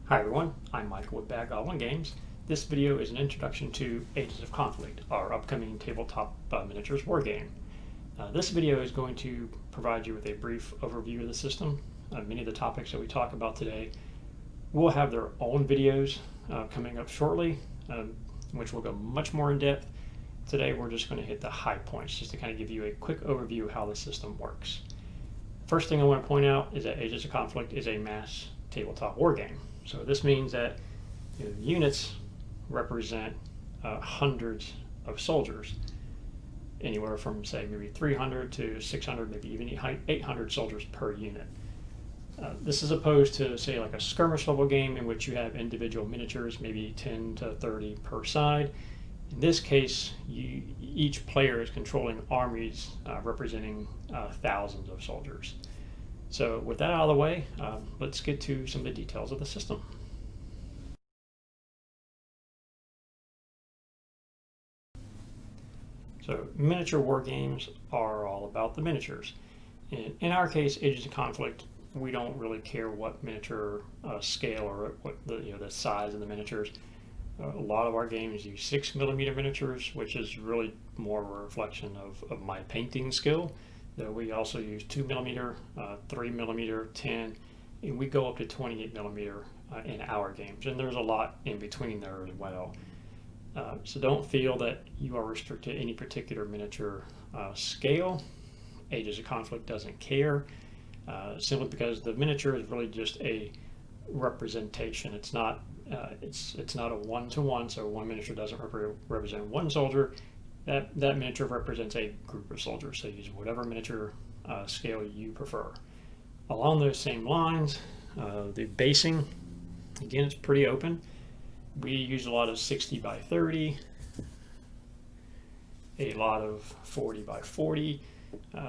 Hi everyone, I'm Michael with Bad Goblin Games. This video is an introduction to Ages of Conflict, our upcoming tabletop miniatures war game. This video is going to provide you with a brief overview of the system. Many of the topics that we talk about today will have their own videos coming up shortly, which will go much more in depth. Today we're just going to hit the high points just to kind of give you a quick overview of how the system works. First thing I want to point out is that Ages of Conflict is a mass tabletop war game. So this means that units represent hundreds of soldiers, anywhere from say maybe 300 to 600, maybe even 800 soldiers per unit. This is opposed to say like a skirmish level game in which you have individual miniatures, maybe 10 to 30 per side. In this case, each player is controlling armies representing thousands of soldiers. So with that out of the way, let's get to some of the details of the system. So miniature war games are all about the miniatures. In our case, Ages of Conflict, we don't really care what miniature scale or what the size of the miniatures. A lot of our games use 6mm miniatures, which is really more a reflection of my painting skill. Though we also use 2mm, 3mm, 10, and we go up to 28mm in our games. And there's a lot in between there as well. So don't feel that you are restricted to any particular miniature scale. Ages of Conflict doesn't care, simply because the miniature is really just a representation. It's not a one-to-one, so one miniature doesn't represent one soldier. That miniature represents a group of soldiers, so use whatever miniature scale you prefer. Along those same lines, the basing, again, it's pretty open. We use a lot of 60 by 30, a lot of 40 by 40,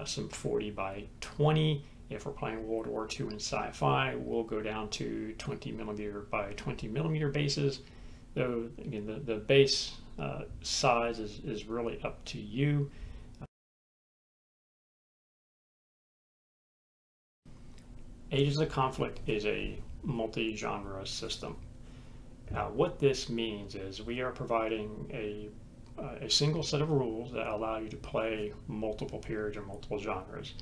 some 40 by 20. If we're playing World War II and sci-fi, we'll go down to 20mm by 20mm bases. Though again, the base size is really up to you. Ages of Conflict is a multi-genre system. What this means is we are providing a single set of rules that allow you to play multiple periods or multiple genres.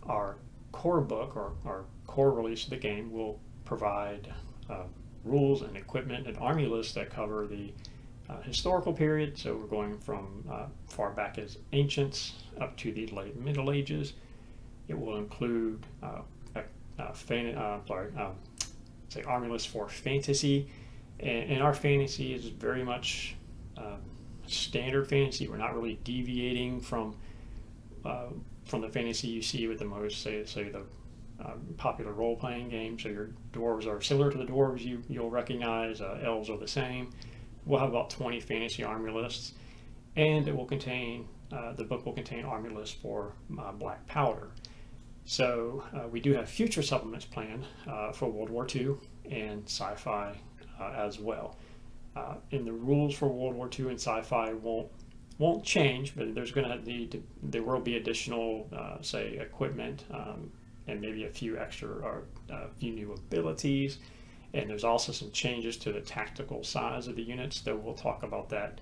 Our core book, or our core release of the game, will provide rules and equipment and army lists that cover the historical period. So we're going from far back as ancients up to the late Middle Ages. It will include army lists for fantasy. And our fantasy is very much standard fantasy. We're not really deviating from the fantasy you see with the most, say the popular role-playing games. So your dwarves are similar to the dwarves you'll recognize. Elves are the same. We'll have about 20 fantasy army lists, and it will contain the book will contain army lists for black powder. So we do have future supplements planned for World War II and sci-fi as well. And the rules for World War II and sci-fi won't change, but there will be additional say equipment and maybe a few extra or a few new abilities. And there's also some changes to the tactical size of the units, though we'll talk about that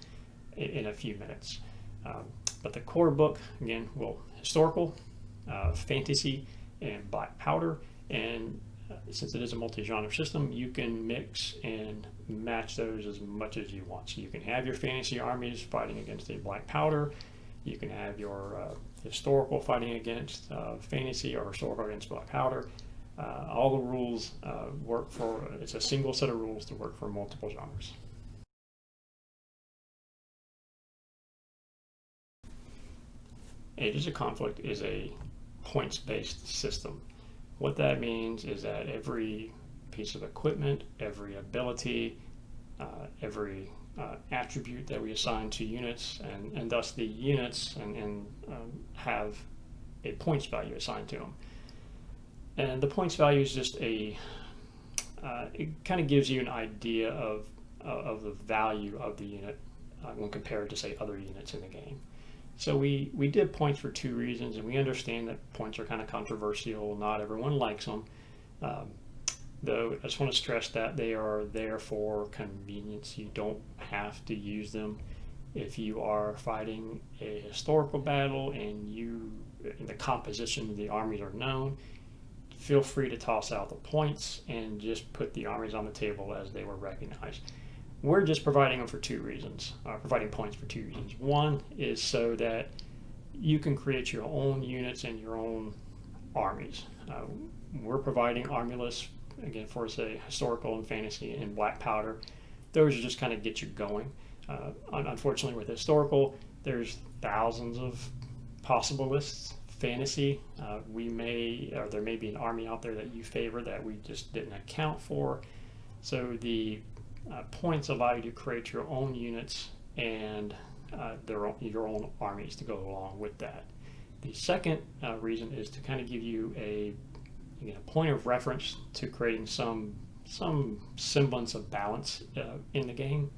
in a few minutes. But the core book, again, will historical, fantasy, and black powder. And since it is a multi-genre system, you can mix and match those as much as you want. So you can have your fantasy armies fighting against a black powder. You can have your historical fighting against fantasy, or historical against black powder. All the rules work for, it's a single set of rules to work for multiple genres. Ages of Conflict is a points-based system. What that means is that every piece of equipment, every ability, every attribute that we assign to units, and thus the units have a points value assigned to them. And the points value is just it kind of gives you an idea of the value of the unit when compared to, say, other units in the game. So we did points for two reasons, and we understand that points are kind of controversial. Not everyone likes them. though I just want to stress that they are there for convenience. You don't have to use them. If you are fighting a historical battle and the composition of the armies are known, feel free to toss out the points and just put the armies on the table as they were recognized. We're just providing them for two reasons, providing points for two reasons. One is so that you can create your own units and your own armies. We're providing army lists, again, for say historical and fantasy and black powder. Those are just kind of get you going. Unfortunately, with historical, there's thousands of possible lists. Fantasy, there may be an army out there that you favor that we just didn't account for. So the points allow you to create your own units and your own armies to go along with that. The second reason is to kind of give you a point of reference to creating some semblance of balance in the game.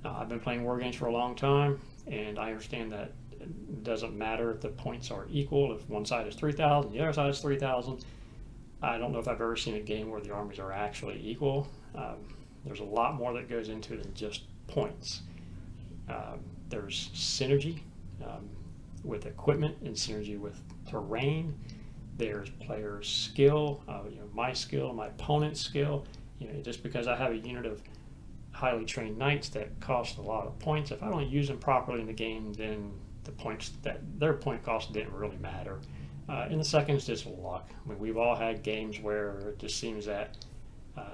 I've been playing war games for a long time, and I understand that it doesn't matter if the points are equal. If one side is 3,000, the other side is 3,000. I don't know if I've ever seen a game where the armies are actually equal. There's a lot more that goes into it than just points. There's synergy with equipment and synergy with terrain. There's player skill, my skill, my opponent's skill. Just because I have a unit of highly trained knights that cost a lot of points, if I don't use them properly in the game, then their point cost didn't really matter. And the second is just luck. I mean, we've all had games where it just seems that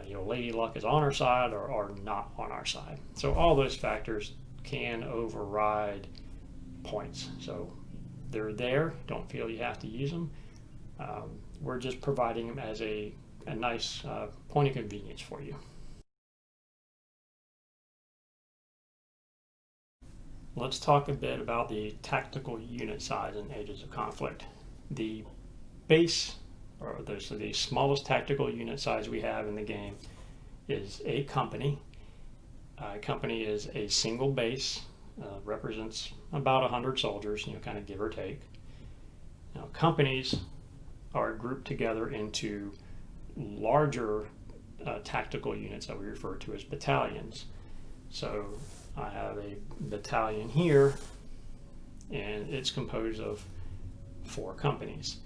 Lady Luck is on our side or not on our side. So all those factors can override points. So they're there. Don't feel you have to use them. We're just providing them as a nice point of convenience for you. Let's talk a bit about the tactical unit size in Ages of Conflict. The base, or the smallest tactical unit size we have in the game, is a company. A company is a single base, represents about 100 soldiers, kind of give or take. Now, companies are grouped together into larger tactical units that we refer to as battalions. So I have a battalion here, and it's composed of 4 companies.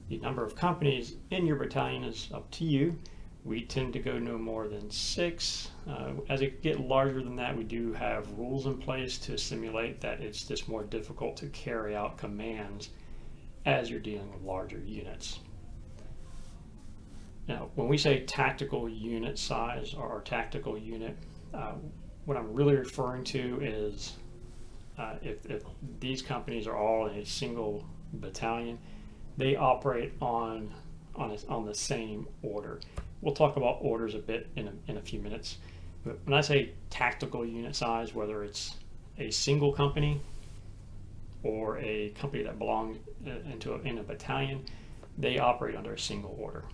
The number of companies in your battalion is up to you. We tend to go no more than 6. As it get larger than that, we do have rules in place to simulate that it's just more difficult to carry out commands as you're dealing with larger units. Now, when we say tactical unit size or tactical unit, what I'm really referring to is if these companies are all in a single battalion, they operate on the same order. We'll talk about orders a bit in a few minutes. But when I say tactical unit size, whether it's a single company or a company that belongs in a battalion, they operate under a single order.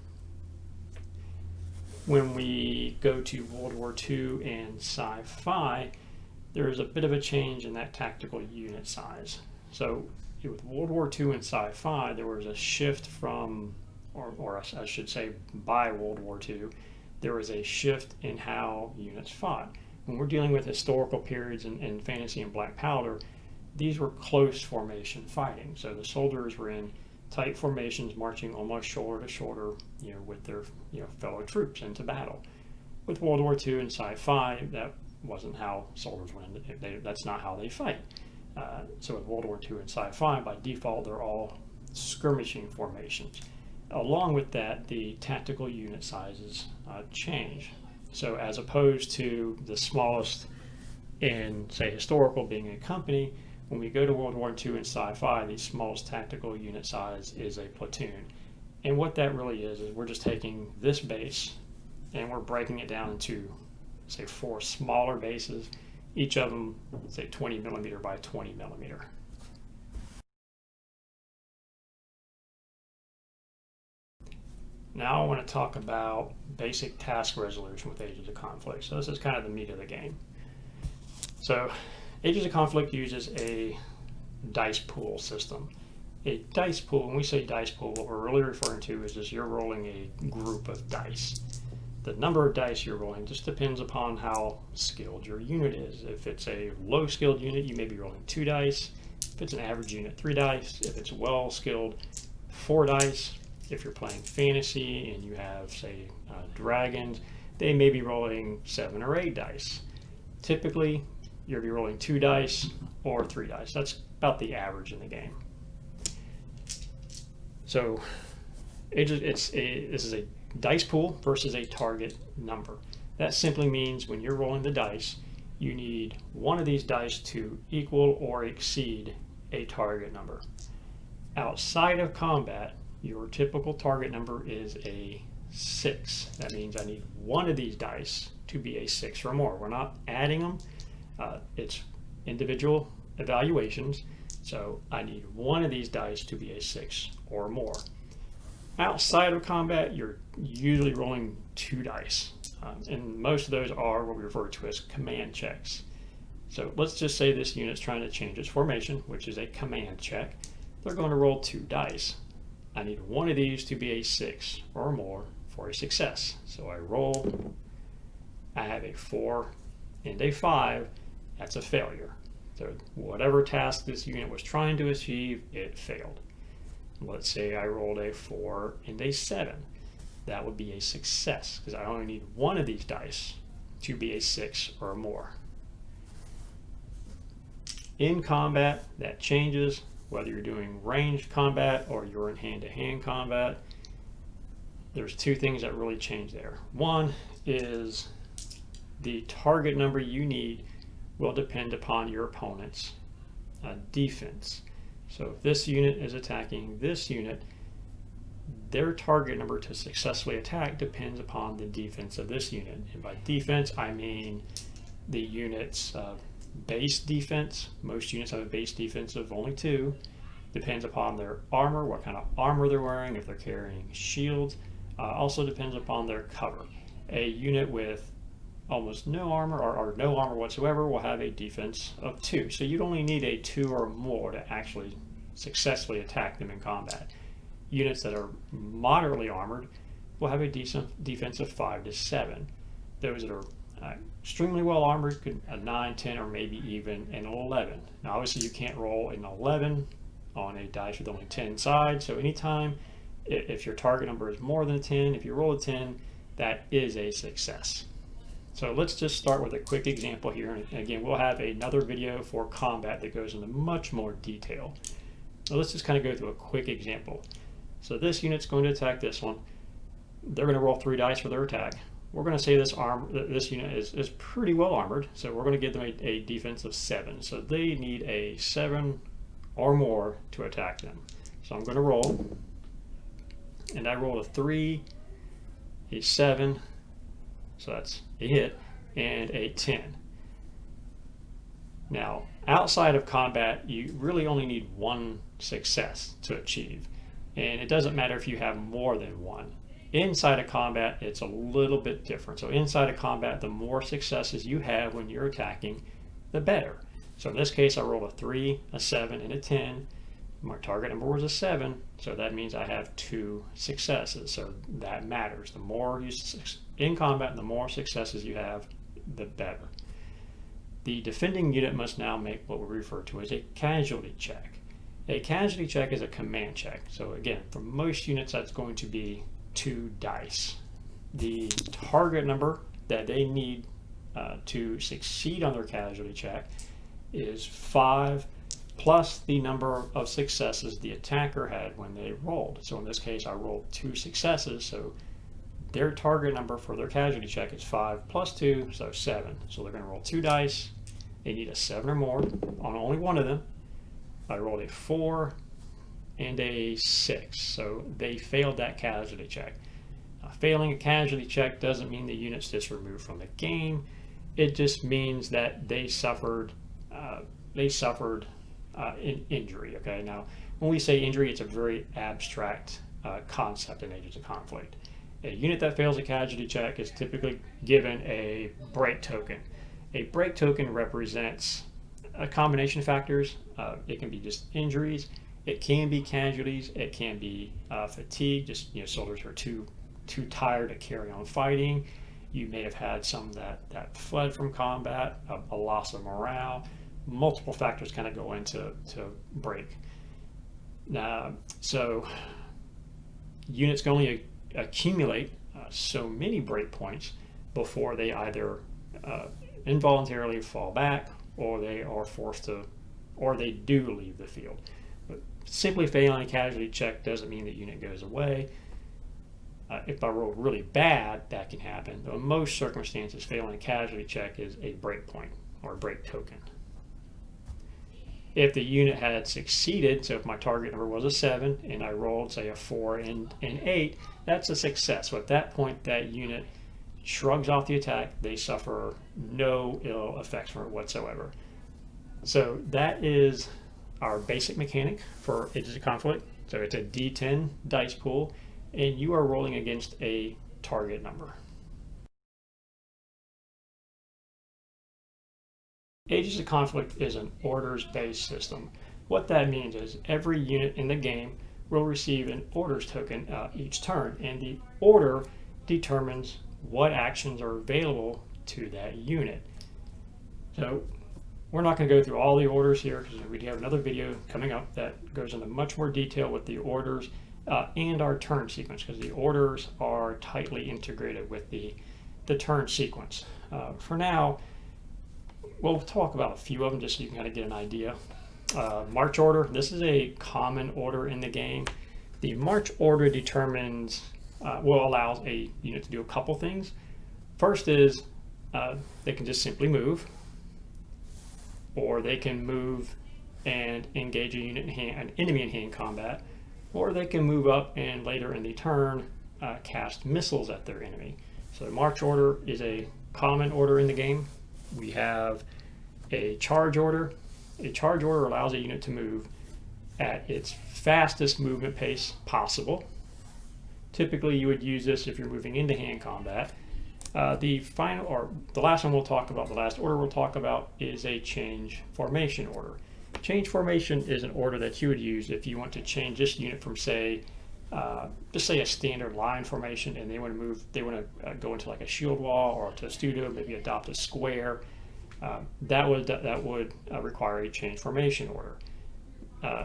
When we go to World War II and sci-fi, there is a bit of a change in that tactical unit size. So with World War II and sci-fi, there was a shift from, or I should say by World War II, there was a shift in how units fought. When we're dealing with historical periods in fantasy and black powder, these were close formation fighting. So the soldiers were in tight formations, marching almost shoulder to shoulder, with their fellow troops into battle. With World War II and sci-fi, that wasn't how soldiers went. That's not how they fight. So with World War II and sci-fi, by default, they're all skirmishing formations. Along with that, the tactical unit sizes change. So as opposed to the smallest in, say, historical being a company, when we go to World War II and sci-fi, the smallest tactical unit size is a platoon. And what that really is we're just taking this base and we're breaking it down into, say, 4 smaller bases, each of them, say, 20 millimeter by 20 millimeter. Now I want to talk about basic task resolution with Ages of Conflict. So this is kind of the meat of the game. So Ages of Conflict uses a dice pool system. A dice pool, when we say dice pool, what we're really referring to is just you're rolling a group of dice. the number of dice you're rolling just depends upon how skilled your unit is. If it's a low skilled unit, you may be rolling 2 dice. If it's an average unit, 3 dice. If it's well skilled, 4 dice. If you're playing fantasy and you have, say, dragons, they may be rolling 7 or 8 dice. Typically, you'll be rolling 2 dice or 3 dice. That's about the average in the game. So this is a dice pool versus a target number. That simply means when you're rolling the dice, you need one of these dice to equal or exceed a target number. Outside of combat, your typical target number is a 6. That means I need one of these dice to be a 6 or more. We're not adding them. It's individual evaluations. So I need one of these dice to be a 6 or more. Outside of combat, you're usually rolling 2 dice. And most of those are what we refer to as command checks. So let's just say this unit's trying to change its formation, which is a command check. They're going to roll 2 dice. I need one of these to be a 6 or more for a success. So I roll, I have a 4 and a 5, that's a failure. So whatever task this unit was trying to achieve, it failed. Let's say I rolled a 4 and a 7. That would be a success because I only need one of these dice to be a 6 or more. In combat, that changes whether you're doing ranged combat or you're in hand-to-hand combat. There's 2 things that really change there. One is the target number you need will depend upon your opponent's defense. So if this unit is attacking this unit, their target number to successfully attack depends upon the defense of this unit. And by defense, I mean the unit's base defense. Most units have a base defense of only 2. Depends upon their armor, what kind of armor they're wearing, if they're carrying shields. Also depends upon their cover. A unit with almost no armor or no armor whatsoever will have a defense of 2. So you'd only need a 2 or more to actually successfully attack them in combat. Units that are moderately armored will have a decent defense of 5 to 7. Those that are extremely well armored could a 9, 10, or maybe even an 11. Now obviously you can't roll an 11 on a dice with only 10 sides, so anytime if your target number is more than a 10, if you roll a 10, that is a success. So let's just start with a quick example here, and again we'll have another video for combat that goes into much more detail. So let's just kind of go through a quick example. So this unit's going to attack this one. They're going to roll 3 dice for their attack. We're going to say this unit is pretty well armored, so we're going to give them a defense of 7. So they need a 7 or more to attack them. So I'm going to roll, and I rolled a 3, a 7, so that's a hit, and a 10. Now, outside of combat, you really only need 1 success to achieve. And it doesn't matter if you have more than 1. Inside of combat, it's a little bit different. So inside of combat, the more successes you have when you're attacking, the better. So in this case, I rolled a 3, a 7, and a 10. My target number was a 7, so that means I have 2 successes. So that matters. The more you in combat, the more successes you have, the better. The defending unit must now make what we refer to as a casualty check. A casualty check is a command check. So again, for most units, that's going to be 2 dice. The target number that they need to succeed on their casualty check is 5 plus the number of successes the attacker had when they rolled. So in this case, I rolled 2 successes, so their target number for their casualty check is 5 plus 2, so 7. So they're going to roll 2 dice. They need a 7 or more on only one of them. I rolled a 4 and a 6, so they failed that casualty check. Failing a casualty check doesn't mean the unit's just removed from the game. It just means that they suffered injury. Okay, now when we say injury, it's a very abstract concept in Agents of Conflict. A unit that fails a casualty check is typically given a break token. A break token represents a combination of factors. It can be just injuries, it can be casualties, it can be fatigue, just soldiers who are too too tired to carry on fighting. You may have had some that fled from combat, a loss of morale. Multiple factors kind of go into break. So units can only accumulate so many break points before they either involuntarily fall back, or they are forced to, or they do leave the field. But simply failing a casualty check doesn't mean the unit goes away. If I roll really bad, that can happen. Though in most circumstances, failing a casualty check is a break point or a break token. If the unit had succeeded, so if my target number was a 7 and I rolled, say, a 4 and an 8, that's a success. So at that point, that unit shrugs off the attack. They suffer no ill effects from it whatsoever. So that is our basic mechanic for Agents of Conflict. So it's a D10 dice pool, and you are rolling against a target number. Agents of Conflict is an orders-based system. What that means is every unit in the game will receive an orders token each turn, and the order determines what actions are available to that unit. So we're not going to go through all the orders here, because we have another video coming up that goes into much more detail with the orders and our turn sequence, because the orders are tightly integrated with the turn sequence. For now, we'll talk about a few of them just so you can kind of get an idea. March order, this is a common order in the game. The march order determines, allows a unit to do a couple things. First is they can just simply move, or they can move and engage a unit in an enemy in hand combat, or they can move up and later in the turn cast missiles at their enemy. So march order is a common order in the game. We have a charge order. A charge order allows a unit to move at its fastest movement pace possible. Typically, you would use this if you're moving into hand combat. The last one we'll talk about, the last order we'll talk about, is a change formation order. Change formation is an order that you would use if you want to change this unit from, say, just say a standard line formation, and they want to move, they want to go into like a shield wall or to a studio, maybe adopt a square. That would require a change formation order.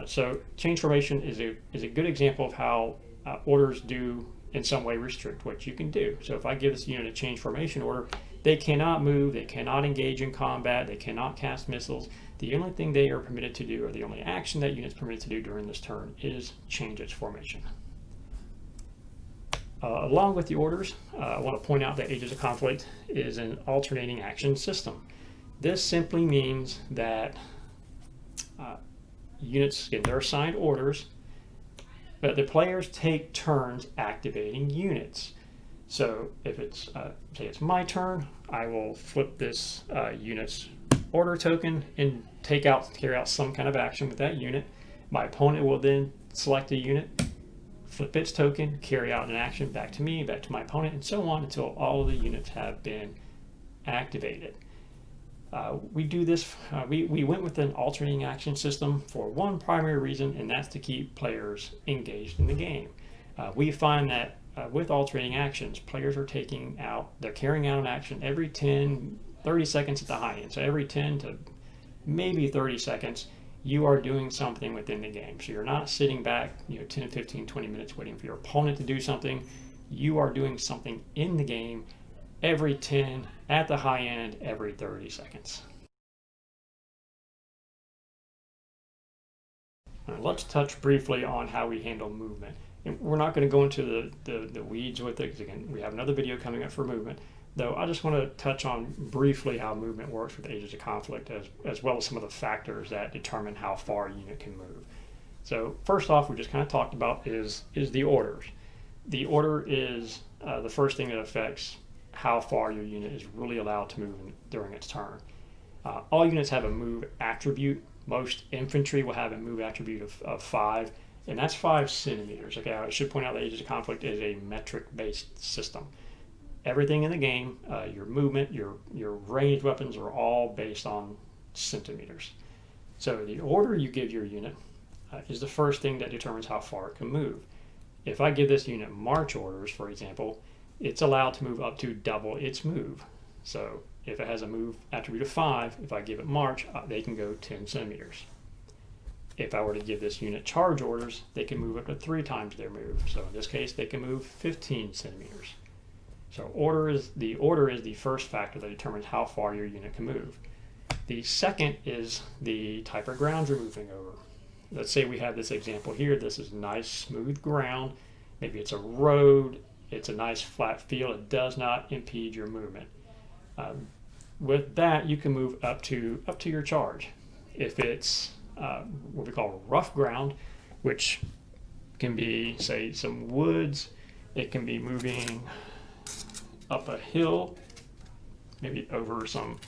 So change formation is a good example of how orders do in some way restrict what you can do. So if I give this unit a change formation order, they cannot move, they cannot engage in combat, they cannot cast missiles. The only thing they are permitted to do, or the only action that unit's permitted to do during this turn, is change its formation. Along with the orders, I want to point out that Agents of Conflict is an alternating action system. This simply means that units, again, they're assigned orders, but the players take turns activating units. So if it's, say it's my turn, I will flip this unit's order token and carry out some kind of action with that unit. My opponent will then select a unit, flip its token, carry out an action back to me, back to my opponent, and so on until all of the units have been activated. We do this, we went with an alternating action system for one primary reason, and that's to keep players engaged in the game. We find that with alternating actions, players are carrying out an action every 10, 30 seconds at the high end. So every 10 to maybe 30 seconds, you are doing something within the game. So you're not sitting back 10, 15, 20 minutes waiting for your opponent to do something. You are doing something in the game every 10, at the high end, every 30 seconds. Now, let's touch briefly on how we handle movement. And we're not going to go into the weeds with it, because again, we have another video coming up for movement. Though I just want to touch on briefly how movement works with Agents of Conflict, as well as some of the factors that determine how far a unit can move. So first off, we just kind of talked about is the orders. The order is the first thing that affects how far your unit is really allowed to move during its turn. All units have a move attribute. Most infantry will have a move attribute of 5, and that's 5 centimeters. Okay, I should point out that Agents of Conflict is a metric-based system. Everything in the game, your movement, your ranged weapons are all based on centimeters. So the order you give your unit is the first thing that determines how far it can move. if I give this unit march orders, for example, it's allowed to move up to double its move. So if it has a move attribute of 5, if I give it march, they can go 10 centimeters. If I were to give this unit charge orders, they can move up to 3 times their move. So in this case, they can move 15 centimeters. So the order is the first factor that determines how far your unit can move. The second is the type of ground you're moving over. Let's say we have this example here. This is nice smooth ground. Maybe it's a road. It's a nice flat field. It does not impede your movement. With that, you can move up to your charge. If it's what we call rough ground, which can be, say, some woods, it can be moving up a hill, maybe over some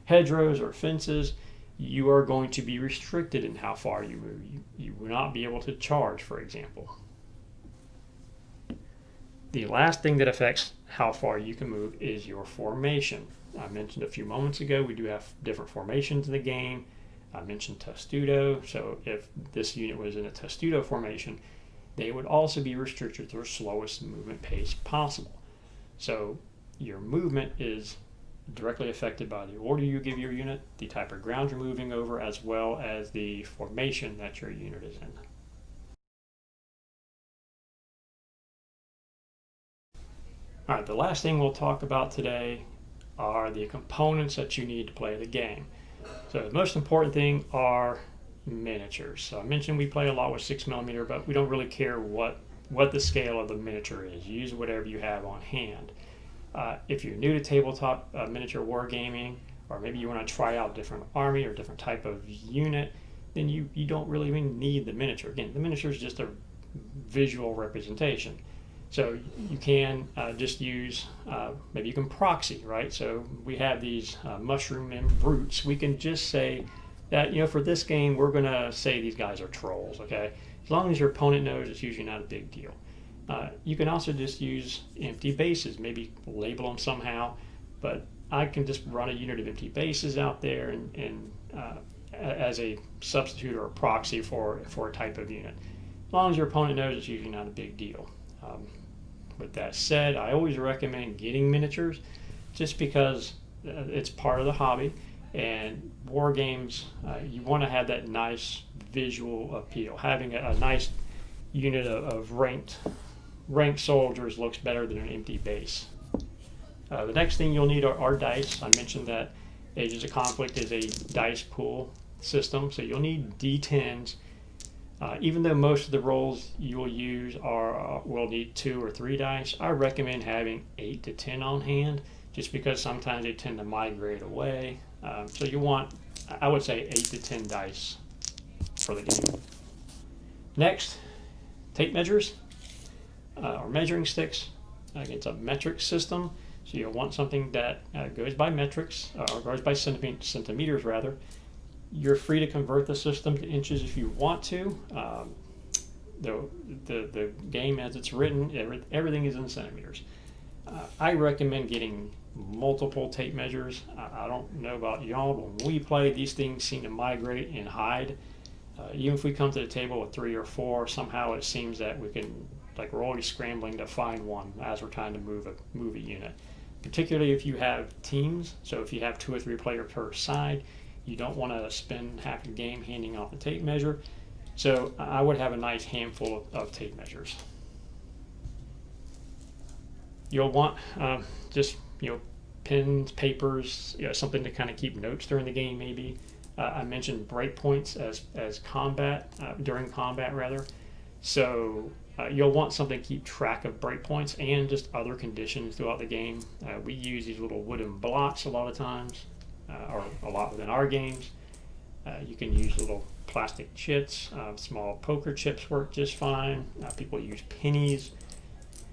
hedgerows or fences, you are going to be restricted in how far you move. You will not be able to charge, for example. The last thing that affects how far you can move is your formation. I mentioned a few moments ago, we do have different formations in the game. I mentioned testudo, so if this unit was in a testudo formation, they would also be restricted to their slowest movement pace possible. So your movement is directly affected by the order you give your unit, the type of ground you're moving over, as well as the formation that your unit is in. All right, the last thing we'll talk about today are the components that you need to play the game. So the most important thing are miniatures. So I mentioned we play a lot with 6mm, but we don't really care what the scale of the miniature is. Use whatever you have on hand. If you're new to tabletop miniature wargaming, or maybe you want to try out a different army or different type of unit, then you don't really even need the miniature. Again, the miniature is just a visual representation. So you can just use, maybe you can proxy, right? So we have these mushroom and brutes. We can just say that, for this game, we're going to say these guys are trolls, okay? As long as your opponent knows, it's usually not a big deal. You can also just use empty bases, maybe label them somehow, but I can just run a unit of empty bases out there and as a substitute or a proxy for a type of unit. As long as your opponent knows, it's usually not a big deal. With that said, I always recommend getting miniatures just because it's part of the hobby, and war games, you want to have that nice visual appeal. Having a nice unit of ranked soldiers looks better than an empty base. The next thing you'll need are dice. I mentioned that Ages of Conflict is a dice pool system, so you'll need D10s. Even though most of the rolls you will use will need 2 or 3 dice, I recommend having 8 to 10 on hand, just because sometimes they tend to migrate away. So you want, I would say, 8 to 10 dice for the game. Next, tape measures or measuring sticks. It's a metric system, so you'll want something that goes by metrics, or goes by centimeters rather. You're free to convert the system to inches if you want to. The game as it's written, everything is in centimeters. I recommend getting multiple tape measures. I don't know about y'all, but when we play, these things seem to migrate and hide. Even if we come to the table with 3 or 4, somehow it seems that we're always scrambling to find one as we're trying to move a unit. Particularly if you have teams, so if you have 2 or 3 players per side, you don't want to spend half the game handing off a tape measure. So I would have a nice handful of tape measures. You'll want just pens, papers, something to kind of keep notes during the game maybe. I mentioned breakpoints as combat, during combat rather. So you'll want something to keep track of breakpoints and just other conditions throughout the game. We use these little wooden blocks a lot of times. Or a lot within our games. You can use little plastic chips. Small poker chips work just fine. People use pennies.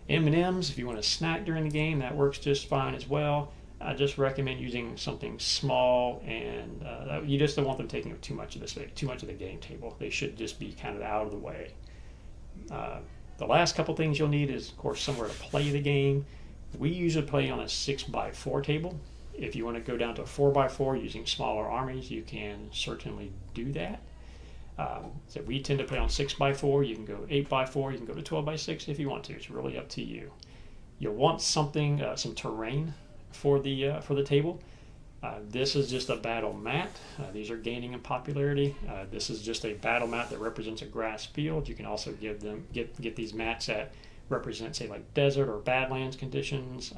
M&Ms, if you want to snack during the game, that works just fine as well. I just recommend using something small, and you just don't want them taking up too much of the game table. They should just be kind of out of the way. The last couple things you'll need is, of course, somewhere to play the game. We usually play on a 6x4 table. If you want to go down to 4x4 using smaller armies, you can certainly do that. So we tend to play on 6x4. You can go 8x4. You can go to 12x6 if you want to. It's really up to you. You'll want something, some terrain for the table. This is just a battle mat. These are gaining in popularity. This is just a battle mat that represents a grass field. You can also get these mats that represent, say, like desert or badlands conditions,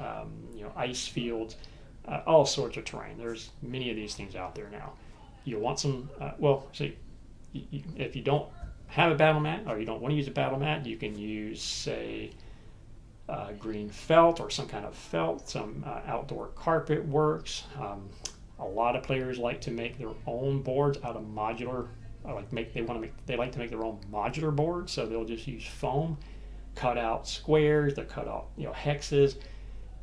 ice fields, all sorts of terrain. There's many of these things out there now. You'll want some, if you don't have a battle mat or you don't want to use a battle mat, you can use, say, green felt or some kind of felt. Some outdoor carpet works. A lot of players like to make their own boards out of modular. They like to make their own modular boards, so they'll just use foam, cut out squares, they'll cut out hexes,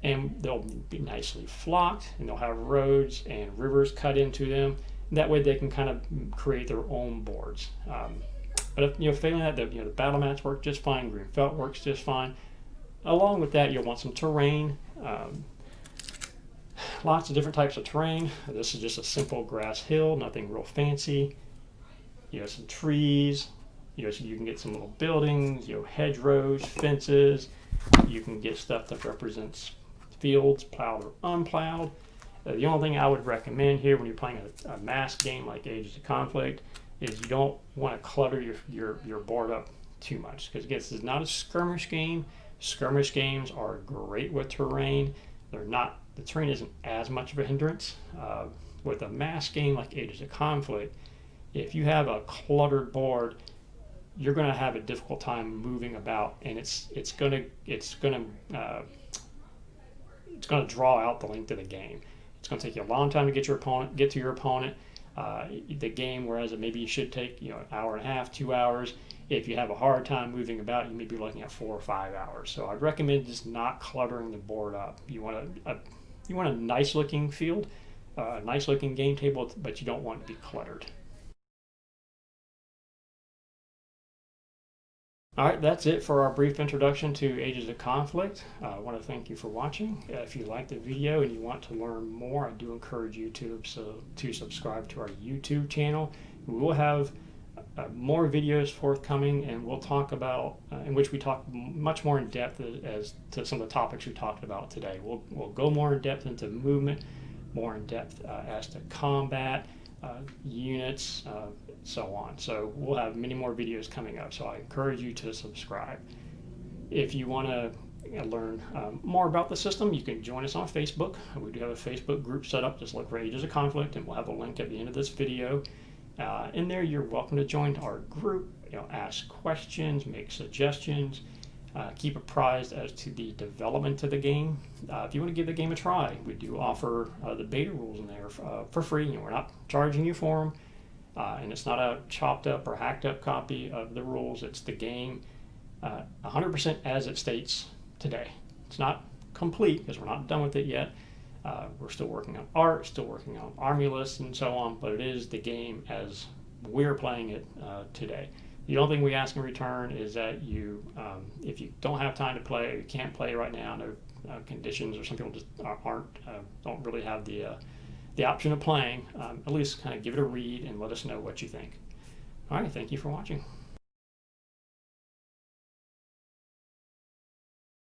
and they'll be nicely flocked, and they'll have roads and rivers cut into them. That way they can kind of create their own boards. But if failing that, the battle mats work just fine. Green felt works just fine. Along with that, you'll want some terrain. Lots of different types of terrain. This is just a simple grass hill, nothing real fancy. Some trees. So you can get some little buildings, hedgerows, fences. You can get stuff that represents fields, plowed or unplowed. The only thing I would recommend here when you're playing a mass game like Ages of Conflict is you don't want to clutter your board up too much, because this is not a skirmish game. Skirmish games are great with terrain. The terrain isn't as much of a hindrance. With a mass game like Ages of Conflict, if you have a cluttered board, you're going to have a difficult time moving about, and it's going to draw out the length of the game. It's going to take you a long time to get to your opponent. The game, whereas maybe you should take an hour and a half, 2 hours. If you have a hard time moving about, you may be looking at 4 or 5 hours. So I'd recommend just not cluttering the board up. You want a nice looking field, a nice looking game table, but you don't want it to be cluttered. All right, that's it for our brief introduction to Ages of Conflict. I want to thank you for watching. If you liked the video and you want to learn more, I do encourage you to subscribe to our YouTube channel. We will have more videos forthcoming, and we'll talk about in which we talk much more in depth as to some of the topics we talked about today. We'll go more in depth into movement, more in depth as to combat, units, so on. So we'll have many more videos coming up, so I encourage you to subscribe. If you want to learn more about the system, you can join us on Facebook. We do have a Facebook group set up. Just look for Ages of Conflict, and we'll have a link at the end of this video. In there, you're welcome to join our group, ask questions, make suggestions, keep apprised as to the development of the game. If you want to give the game a try, we do offer the beta rules in there for free. We're not charging you for them, and it's not a chopped up or hacked up copy of the rules. It's the game 100% as it states today. It's not complete because we're not done with it yet. We're still working on art, still working on army lists and so on, but it is the game as we're playing it today. The only thing we ask in return is that you, if you don't have time to play, or you can't play right now, no conditions, or some people just don't really have the option of playing, at least kind of give it a read and let us know what you think. All right, thank you for watching.